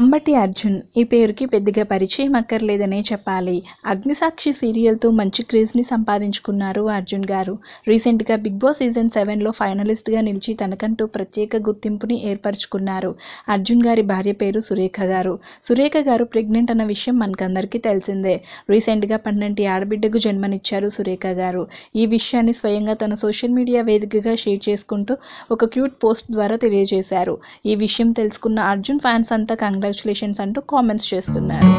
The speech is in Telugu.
అంబటి అర్జున్ ఈ పేరుకి పెద్దగా పరిచయం అక్కర్లేదనే చెప్పాలి. అగ్నిసాక్షి సీరియల్తో మంచి క్రేజ్ని సంపాదించుకున్నారు అర్జున్ గారు. రీసెంట్గా బిగ్ బాస్ సీజన్ 7లో ఫైనలిస్ట్గా నిలిచి తనకంటూ ప్రత్యేక గుర్తింపుని ఏర్పరచుకున్నారు. అర్జున్ గారి భార్య పేరు సురేఖ గారు. సురేఖ గారు ప్రెగ్నెంట్ అన్న విషయం మనకందరికీ తెలిసిందే. రీసెంట్గా 12 ఆడబిడ్డకు జన్మనిచ్చారు సురేఖ గారు. ఈ విషయాన్ని స్వయంగా తన సోషల్ మీడియా వేదికగా షేర్ చేసుకుంటూ ఒక క్యూట్ పోస్ట్ ద్వారా తెలియజేశారు. ఈ విషయం తెలుసుకున్న అర్జున్ ఫ్యాన్స్ అంతా కంగ్రాచ్యులేషన్స్ అంటూ కామెంట్స్ చేస్తున్నారు.